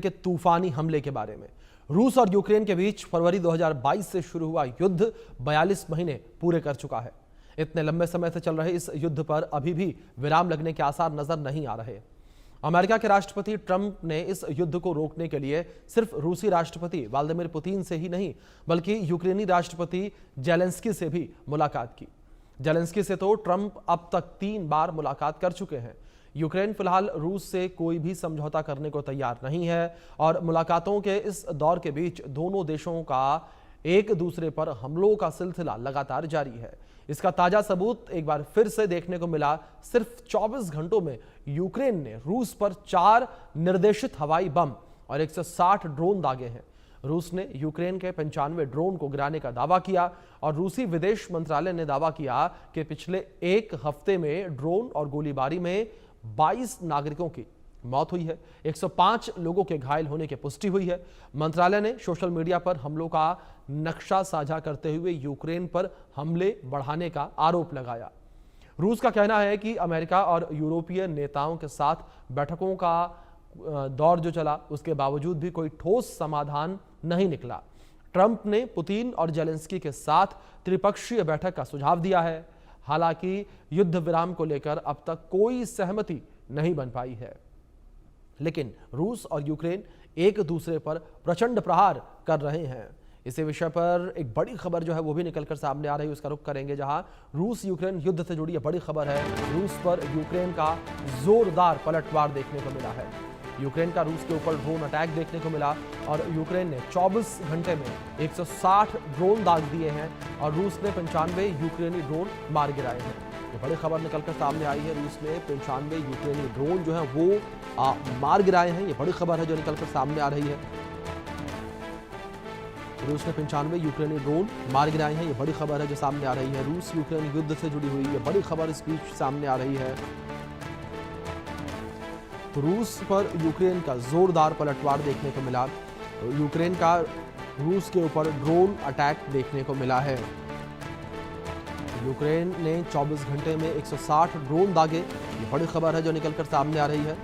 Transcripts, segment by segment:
के तूफानी हमले के बारे में। रूस और यूक्रेन के बीच फरवरी 2022 से शुरू हुआ युद्ध 42 महीने पूरे कर चुका है। इतने लंबे समय से चल रहे इस युद्ध पर अभी भी विराम लगने के आसार नजर नहीं आ रहे। अमेरिका के राष्ट्रपति ट्रंप ने इस युद्ध को रोकने के लिए सिर्फ रूसी राष्ट्रपति व्लादिमीर पुतिन से ही नहीं बल्कि यूक्रेनी राष्ट्रपति जेलेंस्की से भी मुलाकात की। जेलेंस्की से तो ट्रंप अब तक 3 बार मुलाकात कर चुके हैं। यूक्रेन फिलहाल रूस से कोई भी समझौता करने को तैयार नहीं है और मुलाकातों के इस दौर के बीच दोनों देशों का एक दूसरे पर हमलों का सिलसिला लगातार जारी है। इसका ताजा सबूत एक बार फिर से देखने को मिला। सिर्फ 24 घंटों में यूक्रेन ने रूस पर 4 निर्देशित हवाई बम और 160 ड्रोन दागे हैं। रूस ने यूक्रेन के 95 ड्रोन को गिराने का दावा किया और रूसी विदेश मंत्रालय ने दावा किया कि पिछले एक हफ्ते में ड्रोन और गोलीबारी में 22 नागरिकों की मौत हुई है। 105 लोगों के घायल होने की पुष्टि हुई है। मंत्रालय ने सोशल मीडिया पर हमलों का नक्शा साझा करते हुए यूक्रेन पर हमले बढ़ाने का आरोप लगाया। रूस का कहना है कि अमेरिका और यूरोपीय नेताओं के साथ बैठकों का दौर जो चला उसके बावजूद भी कोई ठोस समाधान नहीं निकला। ट्रंप ने पुतिन और जेलेंस्की के साथ त्रिपक्षीय बैठक का सुझाव दिया है। हालांकि युद्ध विराम को लेकर अब तक कोई सहमति नहीं बन पाई है, लेकिन रूस और यूक्रेन एक दूसरे पर प्रचंड प्रहार कर रहे हैं। इसी विषय पर एक बड़ी खबर जो है वो भी निकलकर सामने आ रही है, उसका रुख करेंगे। जहां रूस यूक्रेन युद्ध से जुड़ी बड़ी खबर है। रूस पर यूक्रेन का जोरदार पलटवार देखने को मिला है। यूक्रेन का रूस के ऊपर ड्रोन अटैक देखने को मिला और यूक्रेन ने 24 घंटे में 160 ड्रोन दाग दिए हैं और रूस ने 95 यूक्रेनी ड्रोन मार गिराए हैं। ये बड़ी खबर निकलकर सामने आई है। रूस ने 95 यूक्रेनी ड्रोन जो है वो मार गिराए हैं। ये बड़ी खबर है जो निकलकर सामने आ रही है। रूस ने 95 यूक्रेनी ड्रोन मार गिराए हैं। ये बड़ी खबर है जो सामने आ रही है। रूस यूक्रेन युद्ध से जुड़ी हुई ये बड़ी खबर इस बीच सामने आ रही है। तो रूस पर यूक्रेन का जोरदार पलटवार देखने को मिला। यूक्रेन का रूस के ऊपर ड्रोन अटैक देखने को मिला है। यूक्रेन ने 24 घंटे में 160 ड्रोन दागे। ये बड़ी खबर है जो निकलकर सामने आ रही है।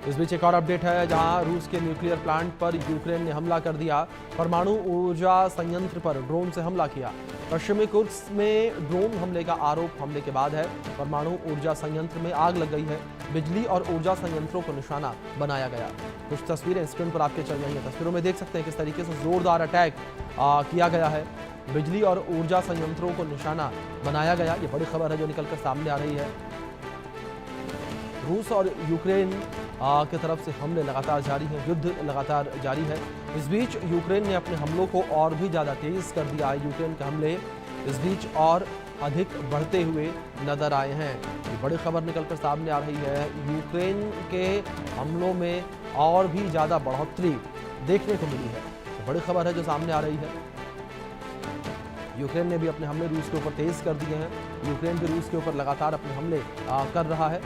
इस बीच एक और अपडेट है जहां रूस के न्यूक्लियर प्लांट पर यूक्रेन ने हमला कर दिया। परमाणु ऊर्जा संयंत्र पर ड्रोन से हमला किया। पश्चिमी कुर्स्क में ड्रोन हमले का आरोप हमले के बाद है। परमाणु ऊर्जा संयंत्र में आग लग गई है। बिजली और ऊर्जा संयंत्रों को निशाना बनाया गया। कुछ तस्वीरें स्क्रीन पर आपके चल रही हैं। तस्वीरों में देख सकते हैं किस तरीके से जोरदार अटैक किया गया है। बिजली और ऊर्जा संयंत्रों को निशाना बनाया गया। ये बड़ी खबर है जो निकलकर सामने आ रही है। रूस और यूक्रेन की तरफ से हमले लगातार जारी हैं। युद्ध लगातार जारी है। इस बीच यूक्रेन ने अपने हमलों को और भी ज़्यादा तेज कर दिया है। यूक्रेन के हमले इस बीच और अधिक बढ़ते हुए नजर आए हैं। ये बड़ी खबर निकलकर सामने आ रही है। यूक्रेन के हमलों में और भी ज़्यादा बढ़ोतरी देखने को मिली है। ये बड़ी खबर है जो सामने आ रही है। यूक्रेन ने भी अपने हमले रूस के ऊपर तेज कर दिए हैं। यूक्रेन भी रूस के ऊपर लगातार अपने हमले कर रहा है।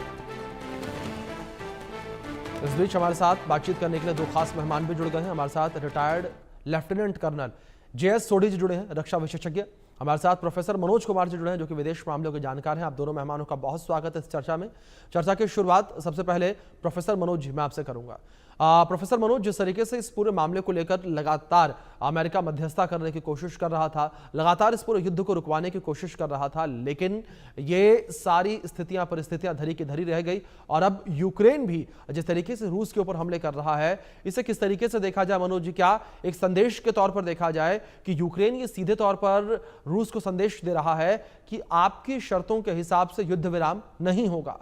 इस बीच हमारे साथ बातचीत करने के लिए 2 खास मेहमान भी जुड़ गए हैं। हमारे साथ retired lieutenant colonel JS Sodhi ji जुड़े हैं, रक्षा विशेषज्ञ। हमारे साथ प्रोफेसर मनोज कुमार जी जुड़े हैं जो कि विदेश मामलों के जानकार हैं। आप दोनों मेहमानों का बहुत स्वागत है इस चर्चा में। चर्चा की शुरुआत सबसे पहले प्रोफेसर मनोज जी मैं आपसे करूंगा। प्रोफेसर मनोज, जिस तरीके से इस पूरे मामले को लेकर लगातार अमेरिका मध्यस्थता करने की कोशिश कर रहा था, लगातार इस पूरे युद्ध को रुकवाने की कोशिश कर रहा था, लेकिन ये सारी परिस्थितियां धरी की धरी रह गई और अब यूक्रेन भी जिस तरीके से रूस के ऊपर हमले कर रहा है, इसे किस तरीके से देखा जाए मनोज जी? क्या एक संदेश के तौर पर देखा जाए कि यूक्रेन ये सीधे तौर पर रूस को संदेश दे रहा है कि आपकी शर्तों के हिसाब से युद्ध विराम नहीं होगा?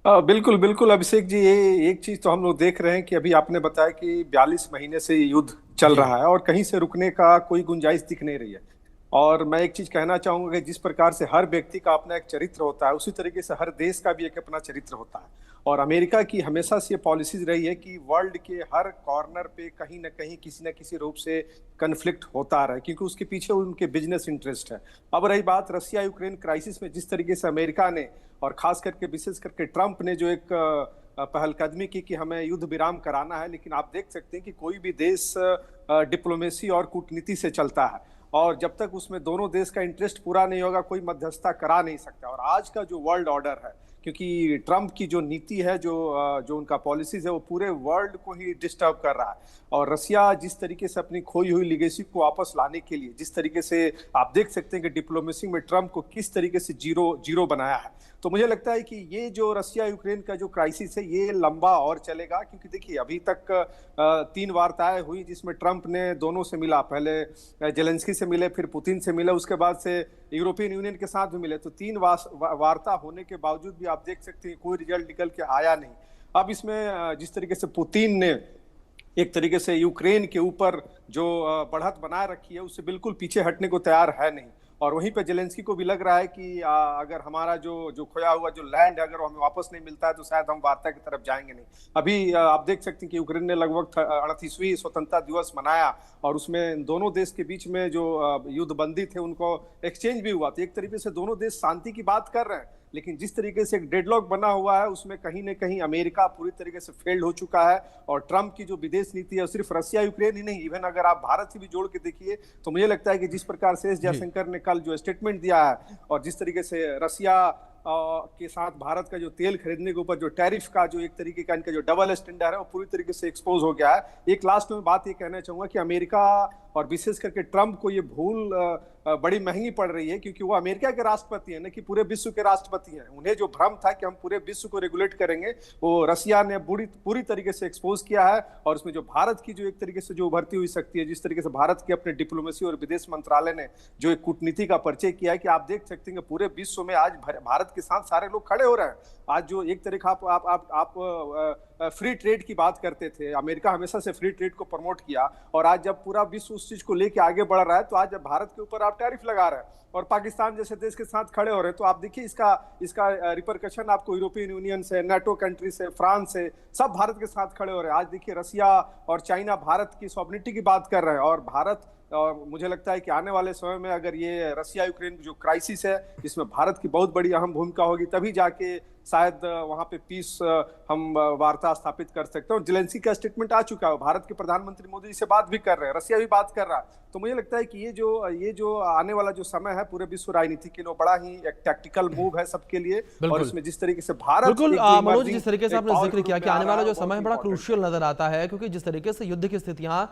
बिल्कुल बिल्कुल अभिषेक जी, ये एक चीज तो हम लोग देख रहे हैं कि अभी आपने बताया कि 42 महीने से युद्ध चल रहा है और कहीं से रुकने का कोई गुंजाइश दिख नहीं रही है। और मैं एक चीज कहना चाहूंगा कि जिस प्रकार से हर व्यक्ति का अपना एक चरित्र होता है, उसी तरीके से हर देश का भी एक अपना चरित्र होता है। और अमेरिका की हमेशा से ये पॉलिसीज रही है कि वर्ल्ड के हर कॉर्नर पे कहीं ना कहीं किसी न किसी रूप से कन्फ्लिक्ट होता रहा है, क्योंकि उसके पीछे उनके बिजनेस इंटरेस्ट है। अब रही बात रसिया यूक्रेन क्राइसिस में, जिस तरीके से अमेरिका ने और खास करके विशेष करके ट्रंप ने जो एक पहलकदमी की कि हमें युद्ध विराम कराना है, लेकिन आप देख सकते हैं कि कोई भी देश डिप्लोमेसी और कूटनीति से चलता है और जब तक उसमें दोनों देश का इंटरेस्ट पूरा नहीं होगा कोई मध्यस्थता करा नहीं सकता। और आज का जो वर्ल्ड ऑर्डर है क्योंकि ट्रंप की जो नीति है, जो उनका पॉलिसीज है, वो पूरे वर्ल्ड को ही डिस्टर्ब कर रहा है। और रसिया जिस तरीके से अपनी खोई हुई लिगेसी को वापस लाने के लिए, जिस तरीके से आप देख सकते हैं कि डिप्लोमेसी में ट्रंप को किस तरीके से जीरो जीरो बनाया है, तो मुझे लगता है कि ये जो रसिया यूक्रेन का जो क्राइसिस है, ये लंबा और चलेगा। क्योंकि देखिए, अभी तक 3 वार्ताएं हुई जिसमें ट्रंप ने दोनों से मिला, पहले जेलेंस्की से मिले, फिर पुतिन से मिले, उसके बाद से यूरोपियन यूनियन के साथ भी मिले। तो 3 वार्ता होने के बावजूद भी आप देख सकते हैं कोई रिजल्ट निकल के आया नहीं। अब इसमें जिस तरीके से पुतिन ने एक तरीके से यूक्रेन के ऊपर जो बढ़त बनाए रखी है, उससे बिल्कुल पीछे हटने को तैयार है नहीं। और वहीं पे जेलेंस्की को भी लग रहा है कि अगर हमारा जो खोया हुआ जो लैंड है, अगर वो हमें वापस नहीं मिलता है, तो शायद हम वार्ता की तरफ जाएंगे नहीं। अभी आप देख सकते हैं कि यूक्रेन ने लगभग 38वीं स्वतंत्रता दिवस मनाया, और उसमें दोनों देश के बीच में जो युद्ध बंदी थे उनको एक्सचेंज भी हुआ। तो एक तरीके से दोनों देश शांति की बात कर रहे हैं, लेकिन जिस तरीके से एक डेडलॉक बना हुआ है, उसमें कहीं ना कहीं अमेरिका पूरी तरीके से फेल्ड हो चुका है। और ट्रंप की जो विदेश नीति है, सिर्फ रसिया यूक्रेन ही नहीं, इवन अगर आप भारत से भी जोड़ के देखिए, तो मुझे लगता है कि जिस प्रकार से एस जयशंकर ने कल जो स्टेटमेंट दिया है, और जिस तरीके से रसिया के साथ भारत का जो तेल खरीदने के ऊपर जो टैरिफ का जो एक तरीके का इनका जो डबल स्टैंडर्ड है, वो पूरी तरीके से एक्सपोज हो गया है। एक लास्ट में बात ये कहना चाहूंगा कि अमेरिका और विशेष करके ट्रंप को ये भूल बड़ी महंगी पड़ रही है, क्योंकि वो अमेरिका के राष्ट्रपति हैं, न कि पूरे विश्व के राष्ट्रपति हैं। उन्हें जो भ्रम था कि हम पूरे विश्व को रेगुलेट करेंगे, वो रसिया ने पूरी तरीके से एक्सपोज किया है। और उसमें जो भारत की जो एक तरीके से जो उभरती हुई शक्ति है, जिस तरीके से भारत के अपने डिप्लोमेसी और विदेश मंत्रालय ने जो एक कूटनीति का परिचय किया है, कि आप देख सकते हैं कि पूरे विश्व में आज भारत के साथ सारे लोग खड़े हो रहे हैं। आज जो एक तरीका आप फ्री ट्रेड की बात करते थे, अमेरिका हमेशा से फ्री ट्रेड को प्रमोट किया, और आज जब पूरा विश्व उस चीज को लेके आगे बढ़ रहा है, तो आज जब भारत के ऊपर आप टैरिफ लगा रहे हैं और पाकिस्तान जैसे देश के साथ खड़े हो रहे हैं, तो आप देखिए इसका रिपरकशन आपको यूरोपियन यूनियन से, नाटो कंट्री से, फ्रांस से, सब भारत के साथ खड़े हो रहे हैं। आज देखिए रसिया और चाइना भारत की सॉवरेनिटी की बात कर रहे हैं, और भारत, और मुझे लगता है कि आने वाले समय में अगर ये रसिया यूक्रेन जो क्राइसिस है, इसमें भारत की बहुत बड़ी अहम भूमिका होगी, तभी जाके शायद वहां पे पीस हम वार्ता स्थापित कर सकते हैं। और जेलेंस्की का स्टेटमेंट आ चुका है, भारत के प्रधानमंत्री मोदी से बात भी कर रहे हैं, रसिया भी बात कर रहा है। तो मुझे लगता है कि ये जो आने वाला जो समय है पूरे विश्व राजनीति के लिए, बड़ा ही एक टैक्टिकल मूव है सबके लिए। और इसमें जिस तरीके से भारत, बिल्कुल मनोज, जिस तरीके से आपने जिक्र किया कि आने वाला जो समय बड़ा क्रूशियल नजर आता है, क्योंकि जिस तरीके से युद्ध की स्थितियां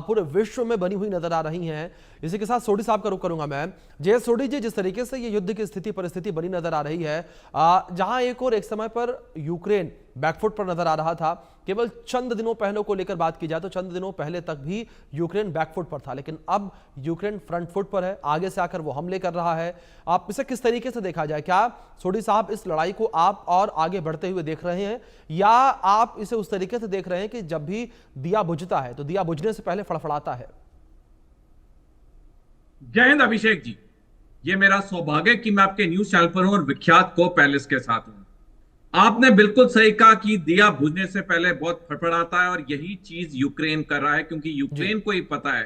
पूरे विश्व में बनी हुई नजर आ रही हैं। इसी के साथ सोडी साहब का रुख करूंगा मैं। जय सोडी जी, जिस तरीके से ये युद्ध की स्थिति परिस्थिति बनी नजर आ रही है, जहां एक समय पर यूक्रेन बैकफुट पर नजर आ रहा था, केवल चंद दिनों पहले को लेकर बात की जाए तो चंद दिनों पहले तक भी यूक्रेन बैकफुट पर था, लेकिन अब यूक्रेन फ्रंट फुट पर है, आगे से आकर वो हमले कर रहा है। आप इसे किस तरीके से देखा जाए? क्या सोडी साहब इस लड़ाई को आप और आगे बढ़ते हुए देख रहे हैं, या आप इसे उस तरीके से देख रहे हैं कि जब भी दिया बुझता है तो दिया बुझने से पहले फड़फड़ाता है? जय हिंद अभिषेक जी, ये मेरा सौभाग्य कि मैं आपके न्यूज चैनल पर हूं और विख्यात को पैलेस के साथ हूं। आपने बिल्कुल सही कहा कि दिया बुझने से पहले बहुत फड़फड़ाता है, और यही चीज यूक्रेन कर रहा है, क्योंकि यूक्रेन को ही पता है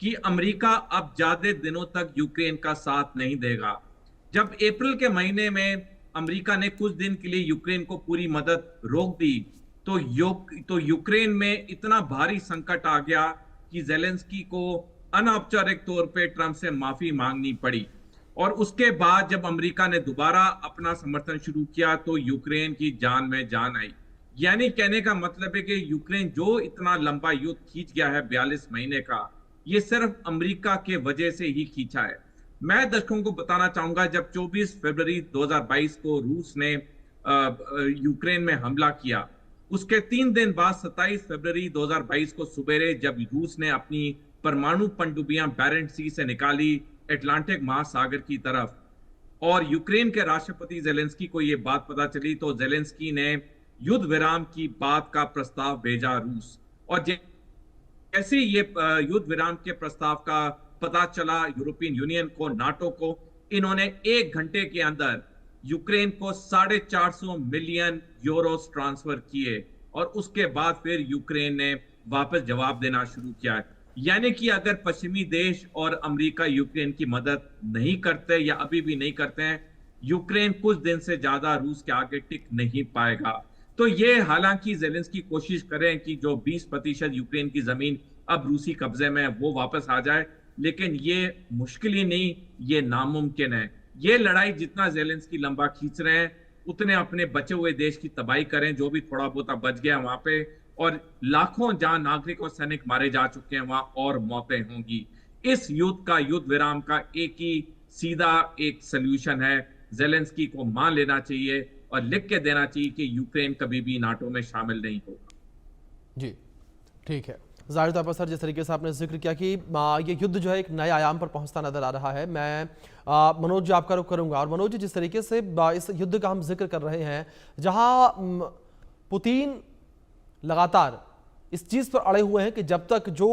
कि अमेरिका अब ज्यादा दिनों तक यूक्रेन का साथ नहीं देगा। जब अप्रैल के महीने में अमेरिका ने कुछ दिन के लिए यूक्रेन को पूरी मदद रोक दी, तो यूक्रेन में इतना भारी संकट आ गया कि जेलेंस्की को अनौपचारिक तौर पे ट्रंप से माफी मांगनी पड़ी। और उसके बाद जब अमेरिका ने दोबारा अपना समर्थन शुरू किया, तो यूक्रेन की जान में जान आई। यानी कहने का मतलब है कि यूक्रेन जो इतना लंबा युद्ध खींच गया है 42 महीने का, ये सिर्फ अमेरिका के वजह से ही खींचा है। मैं दर्शकों को बताना चाहूंगा, जब 24 फरवरी 2022 को रूस ने यूक्रेन में हमला किया, उसके 3 दिन बाद 27 फरवरी 2022 को सुबेरे जब रूस ने अपनी परमाणु पनडुब्बियां बैरेंट सी से निकाली अटलांटिक महासागर की तरफ, और यूक्रेन के राष्ट्रपति जेलेंस्की को यह बात पता चली, तो जेलेंस्की ने युद्ध विराम की बात का प्रस्ताव भेजा रूस। और जैसे ये युद्ध विराम के प्रस्ताव का पता चला यूरोपियन यूनियन को, नाटो को, इन्होंने 1 घंटे के अंदर यूक्रेन को 450 मिलियन यूरोस ट्रांसफर किए, और उसके बाद फिर यूक्रेन ने वापस जवाब देना शुरू किया। यानी कि अगर पश्चिमी देश और अमेरिका यूक्रेन की मदद नहीं करते, या अभी भी नहीं करते हैं, यूक्रेन कुछ दिन से ज्यादा रूस के आगे टिक नहीं पाएगा। तो ये, हालांकि जेलेंस्की कोशिश करें कि जो 20% यूक्रेन की जमीन अब रूसी कब्जे में है वो वापस आ जाए, लेकिन ये मुश्किल ही नहीं, ये नामुमकिन है। ये लड़ाई जितना जेलेंस्की लंबा खींच रहे हैं, उतने अपने बचे हुए देश की तबाही करें, जो भी थोड़ा बहुत बच गया वहां पे, और लाखों जहां नागरिक और सैनिक मारे जा चुके हैं वहां और मौतें होंगी। इस युद्ध विराम का एक ही सीधा एक सोल्यूशन है, जेलेंस्की को मान लेना चाहिए और लिख के देना चाहिए कि यूक्रेन कभी भी नाटो में शामिल नहीं होगा। जी ठीक है। जाहिर तौर पर सर, जिस तरीके से आपने जिक्र किया कि ये युद्ध जो है एक नए आयाम पर पहुंचता नजर आ रहा है, मैं मनोज जी आपका रुख करूंगा। और मनोज जी, जिस तरीके से इस युद्ध का हम जिक्र कर रहे हैं, जहां पुतिन लगातार इस चीज पर अड़े हुए हैं कि जब तक जो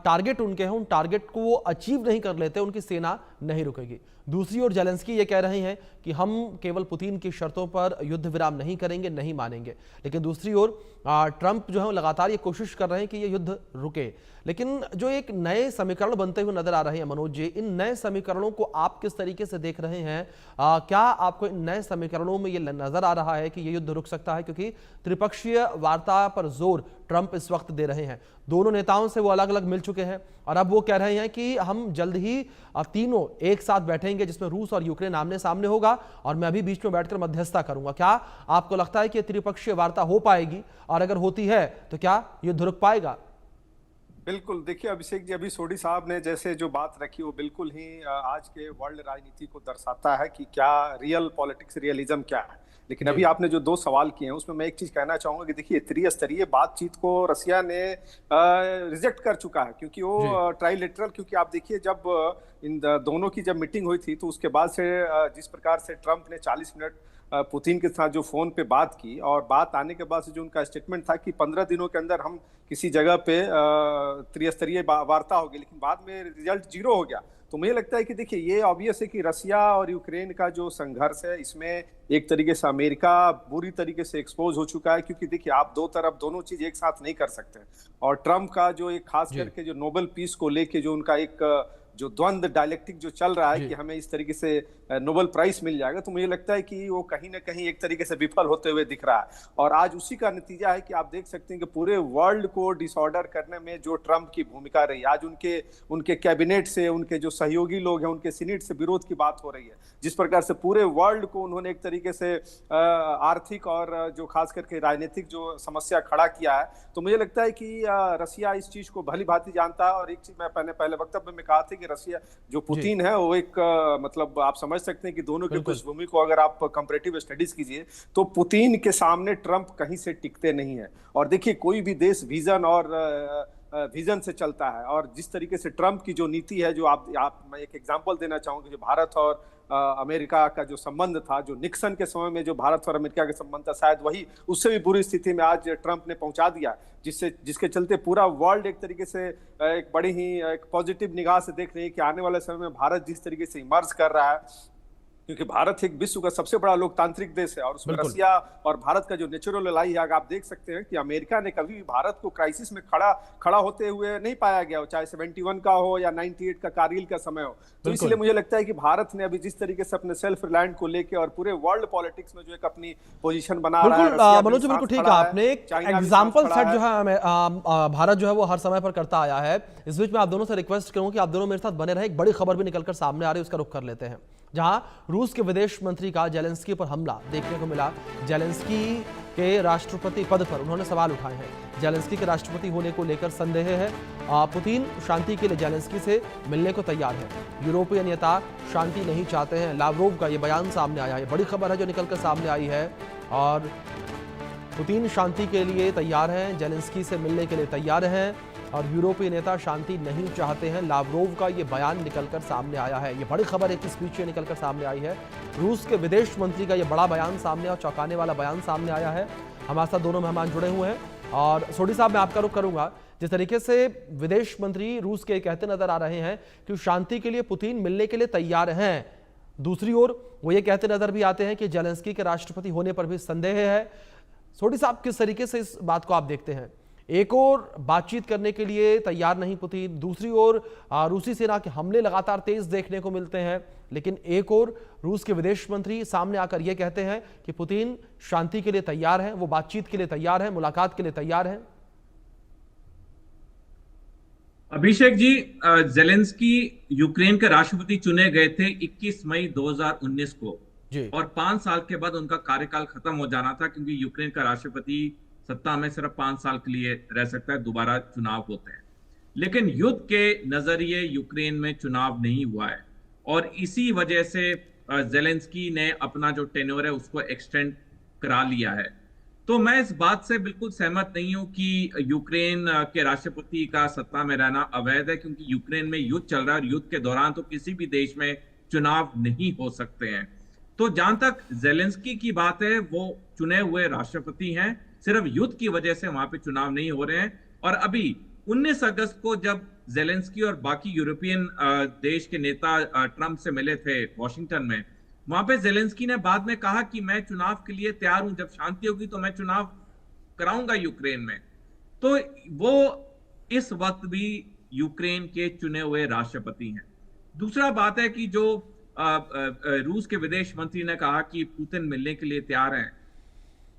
टारगेट उनके हैं उन टारगेट को वो अचीव नहीं कर लेते उनकी सेना नहीं रुकेगी। दूसरी ओर जेलेंस्की ये कह रहे हैं कि हम केवल पुतिन की शर्तों पर युद्ध विराम नहीं करेंगे, नहीं मानेंगे। लेकिन दूसरी ओर ट्रंप जो है लगातार ये कोशिश कर रहे हैं कि ये युद्ध रुके। लेकिन जो एक नए समीकरण बनते हुए नजर आ रहे हैं मनोज जी, इन नए समीकरणों को आप किस तरीके से देख रहे हैं? क्या आपको इन नए समीकरणों में ये नजर आ रहा है कि ये युद्ध रुक सकता है? क्योंकि त्रिपक्षीय वार्ता पर जोर ट्रंप इस वक्त दे रहे हैं, दोनों नेताओं से वो अलग अलग मिल चुके हैं और अब वो कह रहे हैं कि हम जल्द ही तीनों एक साथ बैठेंगे, जिसमें रूस और यूक्रेन आमने सामने होगा और मैं अभी बीच में बैठकर मध्यस्थता करूंगा। क्या आपको लगता है कि त्रिपक्षीय वार्ता हो पाएगी, और अगर होती है तो क्या युद्ध रुक पाएगा? बिल्कुल, देखिए अभिषेक जी, अभी सोडी साहब ने जैसे जो बात रखी वो बिल्कुल ही आज के वर्ल्ड राजनीति को दर्शाता है कि क्या रियल पॉलिटिक्स, रियलिज्म क्या है। लेकिन अभी आपने जो दो सवाल किए हैं उसमें मैं एक चीज कहना चाहूंगा कि देखिए त्रिस्तरीय बातचीत को रसिया ने रिजेक्ट कर चुका है, क्योंकि वो ट्राइलेटरल, क्योंकि आप देखिए जब इन दोनों की जब मीटिंग हुई थी तो उसके बाद से जिस प्रकार से ट्रंप ने 40 मिनट पुतिन के साथ जो फोन पे बात की, और बात आने के बाद से जो उनका स्टेटमेंट था कि 15 दिनों के अंदर हम किसी जगह पे त्रिस्तरीय वार्ता होगी, लेकिन बाद में रिजल्ट 0 हो गया। तो मुझे लगता है कि देखिए ये ऑब्वियस है कि रसिया और यूक्रेन का जो संघर्ष है इसमें एक तरीके से अमेरिका बुरी तरीके से एक्सपोज हो चुका है, क्योंकि देखिए आप दो तरफ दोनों चीज एक साथ नहीं कर सकते। और ट्रंप का जो एक खास करके जो नोबेल पीस को लेके जो उनका एक जो द्वंद्व डायलेक्टिक जो चल रहा है कि हमें इस तरीके से नोबेल प्राइज मिल जाएगा, तो मुझे लगता है कि वो कहीं ना कहीं एक तरीके से विफल होते हुए दिख रहा है। और आज उसी का नतीजा है कि आप देख सकते हैं कि पूरे वर्ल्ड को डिसऑर्डर करने में जो ट्रंप की भूमिका रही, आज उनके कैबिनेट से, उनके जो सहयोगी लोग हैं, उनके सीनेट से विरोध की बात हो रही है। जिस प्रकार से पूरे वर्ल्ड को उन्होंने एक तरीके से आर्थिक और जो खास करके राजनीतिक जो समस्या खड़ा किया है, तो मुझे लगता है कि रसिया इस चीज को भली भांति जानता है। और एक चीज मैं पहले वक्तव्य में कहा था कि रसिया जो पुतिन है वो एक मतलब आप समझ सकते हैं कि दोनों की पृष्ठभूमि को अगर आप कंपैरेटिव स्टडीज कीजिए तो पुतिन के सामने ट्रंप कहीं से टिकते नहीं है। और देखिए कोई भी देश विजन से चलता है, और जिस तरीके से ट्रंप की जो नीति है, जो मैं एक एग्जांपल देना चाहूंगा, जो भारत और अमेरिका का जो संबंध था, जो निक्सन के समय में जो भारत और अमेरिका का संबंध था, शायद वही उससे भी बुरी स्थिति में आज ट्रंप ने पहुंचा दिया, जिसके चलते पूरा वर्ल्ड एक तरीके से एक बड़ी ही एक पॉजिटिव निगाह से देख रही है कि आने वाले समय में भारत जिस तरीके से इमर्ज कर रहा है, क्योंकि भारत एक विश्व का सबसे बड़ा लोकतांत्रिक देश है और उसमें रसिया और भारत का जो नेचुरल एलाई है, आप देख सकते हैं कि अमेरिका ने कभी भी भारत को क्राइसिस में खड़ा होते हुए नहीं पाया गया हो, चाहे 71 का हो या 98 का कारगिल का समय हो। तो इसलिए मुझे लगता है कि भारत ने अभी जिस तरीके से अपने सेल्फ रिलायंट को लेके और पूरे वर्ल्ड पॉलिटिक्स में जो एक अपनी पोजीशन बना रहा है, मनोज जी बिल्कुल ठीक है, आपने एक एग्जाम्पल सेट जो है भारत जो है वो हर समय पर करता आया है। इस बीच में आप दोनों से रिक्वेस्ट करूंगा कि आप दोनों मेरे साथ बने रहे। एक बड़ी खबर भी निकलकर सामने आ रही है, उसका रुख कर लेते हैं, जहां रूस के विदेश मंत्री का जेलेंस्की पर हमला देखने को मिला। जेलेंस्की के राष्ट्रपति पद पर उन्होंने सवाल उठाए हैं। जेलेंस्की के राष्ट्रपति होने को लेकर संदेह है। पुतिन शांति के लिए जेलेंस्की से मिलने को तैयार है। यूरोपीय नेता शांति नहीं चाहते हैं, लावरोव का यह बयान सामने आया है। बड़ी खबर है जो निकलकर सामने आई है, और पुतिन शांति के लिए तैयार हैं, जेलेंस्की से मिलने के लिए तैयार हैं, और यूरोपीय नेता शांति नहीं चाहते हैं। लावरोव का ये बयान निकलकर सामने आया है। ये बड़ी खबर है कि स्पीच निकलकर सामने आई है। रूस के विदेश मंत्री का ये बड़ा बयान सामने और चौंकाने वाला बयान सामने आया है। हमारे साथ दोनों मेहमान जुड़े हुए हैं, और सोडी साहब मैं आपका रुख करूंगा। जिस तरीके से विदेश मंत्री रूस के कहते नजर आ रहे हैं कि शांति के लिए पुतिन मिलने के लिए तैयार हैं, दूसरी ओर वो ये कहते नजर भी आते हैं कि जेलेंस्की के राष्ट्रपति होने पर भी संदेह है। सोडी साहब, किस तरीके से इस बात को आप देखते हैं? एक और बातचीत करने के लिए तैयार नहीं पुतिन, दूसरी ओर रूसी सेना के हमले लगातार तेज देखने को मिलते हैं, लेकिन एक और रूस के विदेश मंत्री सामने आकर यह कहते हैं कि पुतिन शांति के लिए तैयार हैं, वो बातचीत के लिए तैयार हैं, मुलाकात के लिए तैयार हैं। अभिषेक जी, जेलेंस्की यूक्रेन के राष्ट्रपति चुने गए थे 21 मई 2019 को, जी। और 5 साल के बाद उनका कार्यकाल खत्म हो जाना था, क्योंकि यूक्रेन का राष्ट्रपति सत्ता में सिर्फ 5 साल के लिए रह सकता है, दोबारा चुनाव होते हैं। लेकिन युद्ध के नजरिए यूक्रेन में चुनाव नहीं हुआ है, और इसी वजह से जेलेंस्की ने अपना जो टेन्योर है उसको एक्सटेंड करा लिया है। तो मैं इस बात से बिल्कुल सहमत नहीं हूं कि यूक्रेन के राष्ट्रपति का सत्ता में रहना अवैध है, क्योंकि यूक्रेन में युद्ध चल रहा है, और युद्ध के दौरान तो किसी भी देश में चुनाव नहीं हो सकते हैं। तो जहां तक जेलेंस्की की बात है, वो चुने हुए राष्ट्रपति हैं, सिर्फ युद्ध की वजह से वहां पे चुनाव नहीं हो रहे हैं। और अभी 19 अगस्त को जब जेलेंस्की और बाकी यूरोपियन देश के नेता ट्रंप से मिले थे वॉशिंगटन में, वहां पे जेलेंस्की ने बाद में कहा कि मैं चुनाव के लिए तैयार हूं, जब शांति होगी तो मैं चुनाव कराऊंगा यूक्रेन में। तो वो इस वक्त भी यूक्रेन के चुने हुए राष्ट्रपति हैं। दूसरा बात है कि जो रूस के विदेश मंत्री ने कहा कि पुतिन मिलने के लिए तैयार हैं,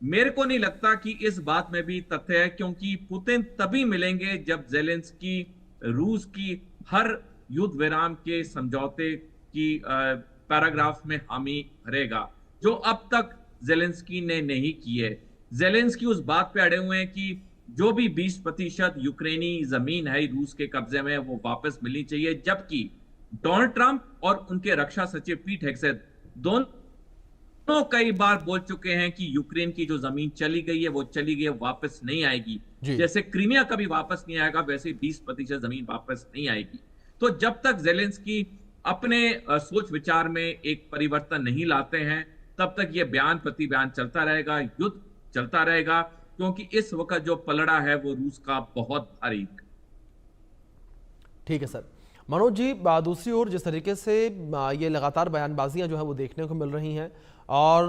मेरे को नहीं लगता कि इस बात में भी तथ्य है, क्योंकि पुतिन तभी मिलेंगे जब जेलेंस्की रूस की हर युद्ध विराम के समझौते की पैराग्राफ में हामी भरेगा, जो अब तक जेलेंस्की ने नहीं की है। जेलेंस्की उस बात पे अड़े हुए हैं कि जो भी 20% यूक्रेनी जमीन है रूस के कब्जे में वो वापस मिलनी चाहिए, जबकि डोनाल्ड ट्रंप और उनके रक्षा सचिव पीट हेगसेथ दोनों कई बार बोल चुके हैं कि यूक्रेन की जो जमीन चली गई है वो चली गई है, वापस नहीं आएगी। जैसे क्रीमिया कभी वापस नहीं आएगा, वैसे 20% जमीन वापस नहीं आएगी। तो जब तक जेलेंस्की अपने सोच विचार में एक परिवर्तन नहीं लाते हैं, तब तक ये बयान प्रति बयान चलता रहेगा, युद्ध चलता रहेगा, क्योंकि इस वक्त जो पलड़ा है वो रूस का बहुत भारी। ठीक है सर। मनोज जी, दूसरी ओर जिस तरीके से ये लगातार बयानबाजियां जो है वो देखने को मिल रही हैं, और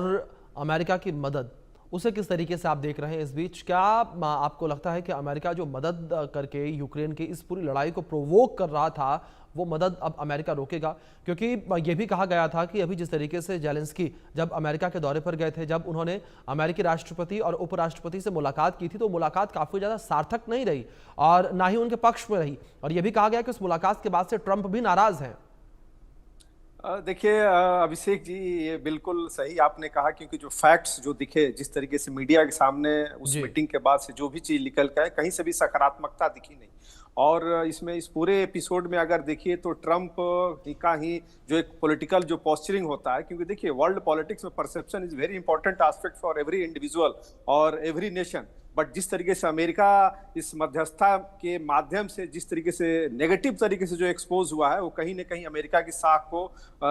अमेरिका की मदद, उसे किस तरीके से आप देख रहे हैं इस बीच? क्या आपको लगता है कि अमेरिका जो मदद करके यूक्रेन की इस पूरी लड़ाई को प्रोवोक कर रहा था, वो मदद अब अमेरिका रोकेगा? क्योंकि ये भी कहा गया था कि अभी जिस तरीके से जेलेंस्की जब अमेरिका के दौरे पर गए थे, जब उन्होंने अमेरिकी राष्ट्रपति और उपराष्ट्रपति से मुलाकात की थी, तो मुलाकात काफ़ी ज़्यादा सार्थक नहीं रही और ना ही उनके पक्ष में रही, और यह भी कहा गया कि उस मुलाकात के बाद से ट्रंप भी नाराज हैं। देखिए अभिषेक जी, ये बिल्कुल सही आपने कहा, क्योंकि जो फैक्ट्स जो दिखे, जिस तरीके से मीडिया के सामने उस मीटिंग के बाद से जो भी चीज निकल के आए, कहीं से भी सकारात्मकता दिखी नहीं। और इसमें इस पूरे एपिसोड में अगर देखिए तो ट्रंप का ही जो एक पॉलिटिकल जो पोस्चरिंग होता है, क्योंकि देखिए वर्ल्ड पॉलिटिक्स में perception is very important aspect for every individual और एवरी नेशन। बट जिस तरीके से अमेरिका इस मध्यस्थता के माध्यम से जिस तरीके से नेगेटिव तरीके से जो एक्सपोज हुआ है, वो कहीं ना कहीं अमेरिका की साख को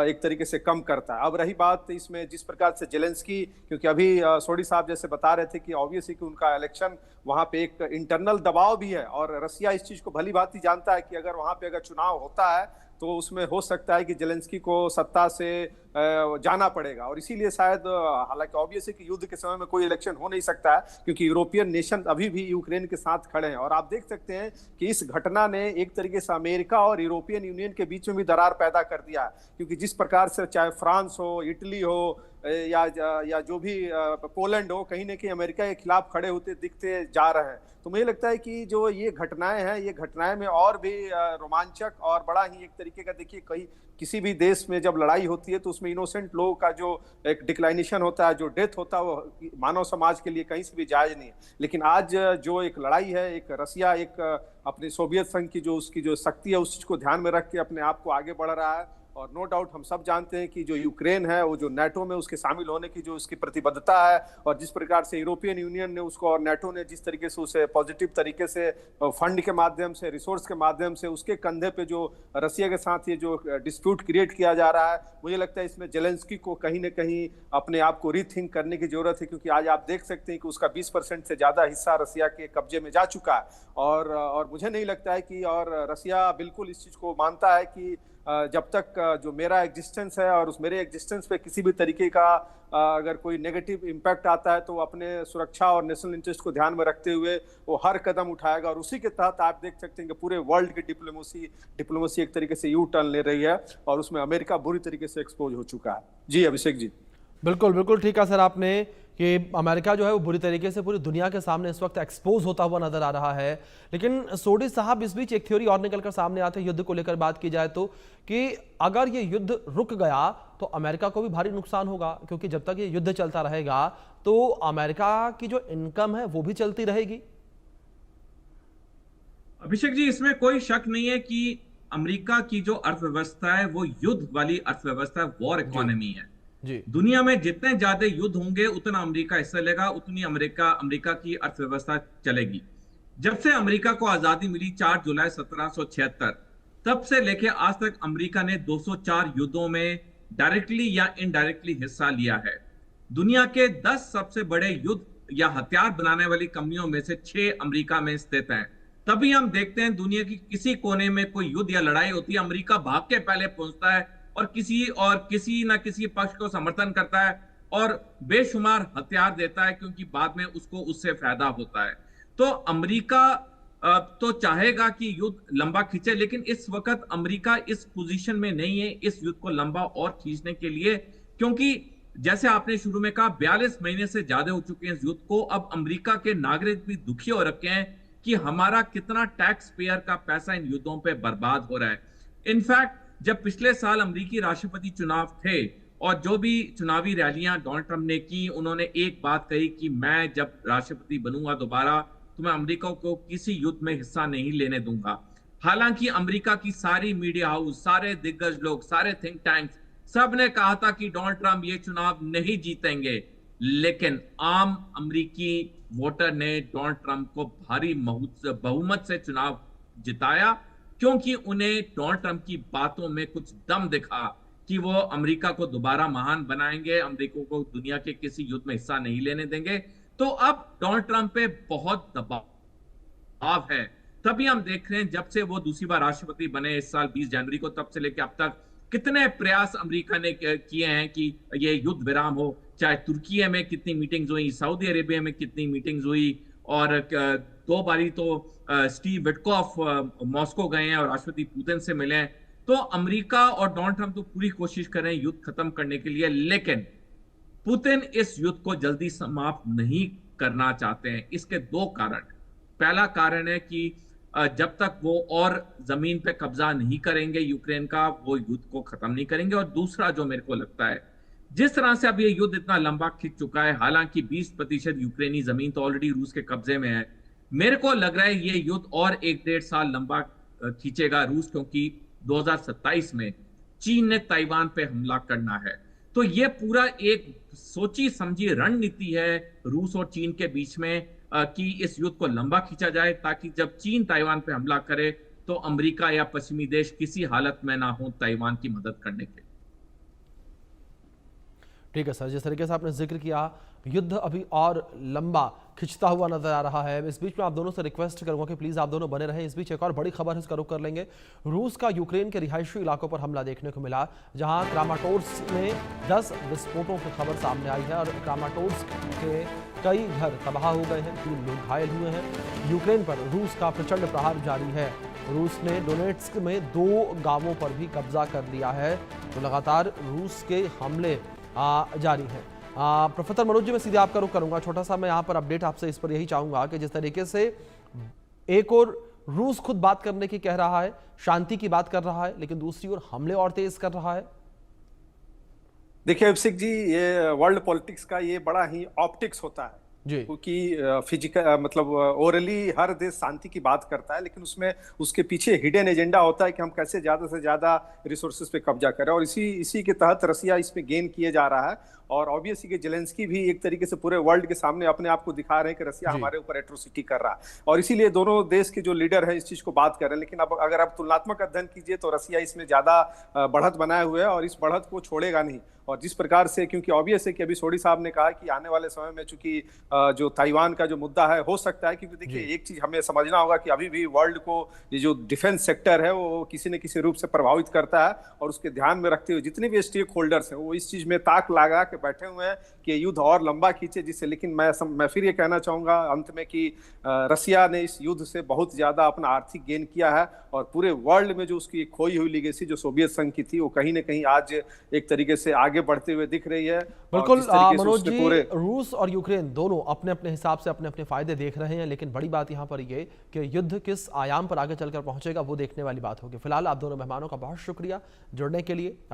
एक तरीके से कम करता है। अब रही बात इसमें जिस प्रकार से जेलेंस्की, क्योंकि अभी सोडी साहब जैसे बता रहे थे कि ऑब्वियसली कि उनका इलेक्शन वहां पे एक इंटरनल दबाव भी है, और रसिया इस चीज को भली भांति जानता है कि अगर वहां पे अगर चुनाव होता है तो उसमें हो सकता है कि जेलेंस्की को सत्ता से जाना पड़ेगा। और इसीलिए शायद, हालांकि ऑब्वियस है कि युद्ध के समय में कोई इलेक्शन हो नहीं सकता है, क्योंकि यूरोपियन नेशन अभी भी यूक्रेन के साथ खड़े हैं। और आप देख सकते हैं कि इस घटना ने एक तरीके से अमेरिका और यूरोपियन यूनियन के बीच में भी दरार पैदा कर दिया है, क्योंकि जिस प्रकार से चाहे फ्रांस हो, इटली हो या जो भी पोलैंड हो, कहीं ना कहीं अमेरिका के खिलाफ खड़े होते दिखते जा रहे हैं। तो मुझे लगता है कि जो ये घटनाएं हैं, ये घटनाएं में और भी रोमांचक और बड़ा ही एक तरीके का, देखिए कहीं किसी भी देश में जब लड़ाई होती है तो उसमें इनोसेंट लोगों का जो एक डिक्लाइनेशन होता है, जो डेथ होता है, वो मानव समाज के लिए कहीं से भी जायज नहीं है। लेकिन आज जो एक लड़ाई है, एक रसिया एक अपने सोवियत संघ की जो उसकी जो शक्ति है, उस चीज को ध्यान में रख के अपने आप को आगे बढ़ रहा है। और नो डाउट हम सब जानते हैं कि जो यूक्रेन है वो जो नाटो में उसके शामिल होने की जो उसकी प्रतिबद्धता है, और जिस प्रकार से यूरोपियन यूनियन ने उसको और नाटो ने जिस तरीके से उसे पॉजिटिव तरीके से फंड के माध्यम से, रिसोर्स के माध्यम से उसके कंधे पे जो रसिया के साथ ये जो डिस्प्यूट क्रिएट किया जा रहा है, मुझे लगता है इसमें जेलेंस्की को कहीं ना कहीं अपने आप को रीथिंक करने की जरूरत है। क्योंकि आज आप देख सकते हैं कि उसका 20% से ज्यादा हिस्सा रसिया के कब्जे में जा चुका है। और मुझे नहीं लगता है कि, और रसिया बिल्कुल इस चीज को मानता है कि जब तक जो मेरा एग्जिस्टेंस है और उस मेरे एग्जिस्टेंस पे किसी भी तरीके का अगर कोई नेगेटिव इम्पैक्ट आता है, तो अपने सुरक्षा और नेशनल इंटरेस्ट को ध्यान में रखते हुए वो हर कदम उठाएगा। और उसी के तहत आप देख सकते हैं कि पूरे वर्ल्ड की डिप्लोमेसी एक तरीके से यू टर्न ले रही है, और उसमें अमेरिका बुरी तरीके से एक्सपोज हो चुका है। जी अभिषेक जी, बिल्कुल बिल्कुल ठीक है सर आपने, कि अमेरिका जो है वो बुरी तरीके से पूरी दुनिया के सामने इस वक्त एक्सपोज होता हुआ नजर आ रहा है। लेकिन सोडी साहब, इस बीच एक थ्योरी और निकलकर सामने आते हैं युद्ध को लेकर बात की जाए तो, कि अगर ये युद्ध रुक गया तो अमेरिका को भी भारी नुकसान होगा, क्योंकि जब तक ये युद्ध चलता रहेगा तो अमेरिका की जो इनकम है वो भी चलती रहेगी। अभिषेक जी, इसमें कोई शक नहीं है कि अमेरिका की जो अर्थव्यवस्था है वो युद्ध वाली अर्थव्यवस्था, वॉर इकोनॉमी है। जी दुनिया में जितने ज्यादा युद्ध होंगे उतना अमेरिका हिस्सा लेगा, उतनी अमेरिका की अर्थव्यवस्था चलेगी। जब से अमेरिका को आजादी मिली 4 जुलाई 1776, तब से लेकर आज तक अमेरिका ने 204 युद्धों में डायरेक्टली या इनडायरेक्टली हिस्सा लिया है। दुनिया के 10 सबसे बड़े युद्ध या हथियार बनाने वाली कंपनियों में से 6 अमेरिका में स्थित हैं। तभी हम देखते हैं दुनिया की किसी कोने में कोई युद्ध या लड़ाई होती है, अमेरिका भाग के पहले पहुंचता है और किसी ना किसी पक्ष को समर्थन करता है और बेशुमार हथियार देता है, क्योंकि बाद में उसको उससे फायदा होता है। तो अमेरिका तो चाहेगा कि युद्ध लंबा खींचे, लेकिन इस वक्त अमेरिका इस पोजीशन में नहीं है इस युद्ध को लंबा और खींचने के लिए, क्योंकि जैसे आपने शुरू में कहा 42 महीने से ज्यादा हो चुके हैं इस युद्ध को। अब अमेरिका के नागरिक भी दुखी हो रखे हैं कि हमारा कितना टैक्स पेयर का पैसा इन युद्धों पे बर्बाद हो रहा है। इनफैक्ट जब पिछले साल अमेरिकी राष्ट्रपति चुनाव थे और जो भी चुनावी रैलियां डोनाल्ड ट्रंप ने की, उन्होंने एक बात कही कि मैं जब राष्ट्रपति बनूंगा दोबारा तो मैं अमेरिका को किसी युद्ध में हिस्सा नहीं लेने दूंगा। हालांकि अमेरिका की सारी मीडिया हाउस, सारे दिग्गज लोग, सारे थिंक टैंक्स, सब ने कहा था कि डोनाल्ड ट्रंप ये चुनाव नहीं जीतेंगे, लेकिन आम अमेरिकी वोटर ने डोनाल्ड ट्रंप को भारी बहुमत से चुनाव जिताया, क्योंकि उन्हें डोनाल्ड ट्रंप की बातों में कुछ दम दिखा कि वो अमेरिका को दोबारा महान बनाएंगे, अमेरिका को दुनिया के किसी युद्ध में हिस्सा नहीं लेने देंगे। तो अब डोनाल्ड ट्रंप पे बहुत दबाव है। तभी हम देख रहे हैं जब से वो दूसरी बार राष्ट्रपति बने इस साल 20 जनवरी को, तब से लेकर अब तक कितने प्रयास अमेरिका ने किए हैं कि ये युद्ध विराम हो। चाहे तुर्की में कितनी मीटिंग्स हुई, सऊदी अरेबिया में कितनी मीटिंग्स हुई, और 2 बारी तो स्टीव विटकॉफ मॉस्को गए हैं और राष्ट्रपति पुतिन से मिले हैं। तो अमेरिका और डोनाल्ड ट्रंप तो पूरी कोशिश कर रहे हैं युद्ध खत्म करने के लिए, लेकिन पुतिन इस युद्ध को जल्दी समाप्त नहीं करना चाहते हैं। इसके 2 कारण। पहला कारण है कि जब तक वो और जमीन पे कब्जा नहीं करेंगे यूक्रेन का, वो युद्ध को खत्म नहीं करेंगे। और दूसरा जो मेरे को लगता है, जिस तरह से अब ये युद्ध इतना लंबा खिंच चुका है, हालांकि 20% यूक्रेनी जमीन तो ऑलरेडी रूस के कब्जे में है, मेरे को लग रहा है ये युद्ध और 1-1.5 साल लंबा खींचेगा रूस, क्योंकि 2027 में चीन ने ताइवान पे हमला करना है। तो ये पूरा एक सोची समझी रणनीति है रूस और चीन के बीच में कि इस युद्ध को लंबा खींचा जाए, ताकि जब चीन ताइवान पे हमला करे तो अमेरिका या पश्चिमी देश किसी हालत में ना हो ताइवान की मदद करने के। ठीक है सर, जिस तरीके से आपने जिक्र किया युद्ध अभी और लंबा खिंचता हुआ नजर आ रहा है। इस बीच में आप दोनों से रिक्वेस्ट करूंगा कि प्लीज आप दोनों बने रहें। इस बीच एक और बड़ी खबर है, इसका रुख कर लेंगे। रूस का यूक्रेन के रिहायशी इलाकों पर हमला देखने को मिला, जहां क्रामाटोर्स्क में 10 विस्फोटों की खबर सामने आई है और क्रामाटोर्स्क के कई घर तबाह हो गए हैं, 3 लोग घायल हुए हैं। यूक्रेन पर रूस का प्रचंड प्रहार जारी है। रूस ने डोनेट्स्क में 2 गांवों पर भी कब्जा कर लिया है। तो लगातार रूस के हमले जारी है। प्रोफेसर मनोज जी, मैं सीधे आपका रुख करूंगा। छोटा सा मैं यहाँ पर अपडेट आपसे इस पर यही चाहूंगा कि जिस तरीके से एक और रूस खुद बात करने की कह रहा है, शांति की बात कर रहा है, लेकिन दूसरी ओर हमले और तेज कर रहा है। देखिए अभिषेक जी, ये वर्ल्ड पॉलिटिक्स का ये बड़ा ही ऑप्टिक्स होता है, क्योंकि फिजिकल मतलब ओरली हर देश शांति की बात करता है, लेकिन उसमें उसके पीछे हिडन एजेंडा होता है कि हम कैसे ज्यादा से ज्यादा रिसोर्सेज पे कब्जा करें, और इसी के तहत रसिया इसमें गेन किए जा रहा है। और ऑब्वियसली कि जेलेंस्की भी एक तरीके से पूरे वर्ल्ड के सामने अपने आप को दिखा रहे हैं कि रसिया हमारे ऊपर एट्रोसिटी कर रहा है, और इसीलिए दोनों देश के जो लीडर है इस चीज को बात कर रहे हैं। लेकिन अब अगर आप तुलनात्मक अध्ययन कीजिए तो रसिया इसमें ज्यादा बढ़त बनाए हुए है और इस बढ़त को छोड़ेगा नहीं। और जिस प्रकार से, क्योंकि ऑब्वियस है कि अभी सोडी साहब ने कहा कि आने वाले समय में चूंकि जो ताइवान का जो मुद्दा है हो सकता है, क्योंकि देखिए एक चीज हमें समझना होगा कि अभी भी वर्ल्ड को ये जो डिफेंस सेक्टर है वो किसी न किसी रूप से प्रभावित करता है, और उसके ध्यान में रखते हुए जितने भी स्टेक होल्डर्स हैं वो इस चीज में ताक लगा के बैठे हुए हैं कि युद्ध और लंबा खींचे जिससे। लेकिन मैं फिर ये कहना चाहूंगा अंत में कि रसिया ने इस युद्ध से बहुत ज्यादा अपना आर्थिक गेन किया है, और पूरे वर्ल्ड में जो उसकी खोई हुई लीगेसी जो सोवियत संघ की थी वो कहीं ना कहीं आज एक तरीके से आगे बढ़ते हुए दिख रही है। बिल्कुल मनोज जी, रूस और यूक्रेन दोनों अपने अपने हिसाब से अपने अपने फायदे देख रहे हैं, लेकिन बड़ी बात यहां पर ये कि युद्ध किस आयाम पर आगे चलकर पहुंचेगा वो देखने वाली बात होगी। फिलहाल आप दोनों मेहमानों का बहुत शुक्रिया जुड़ने के लिए।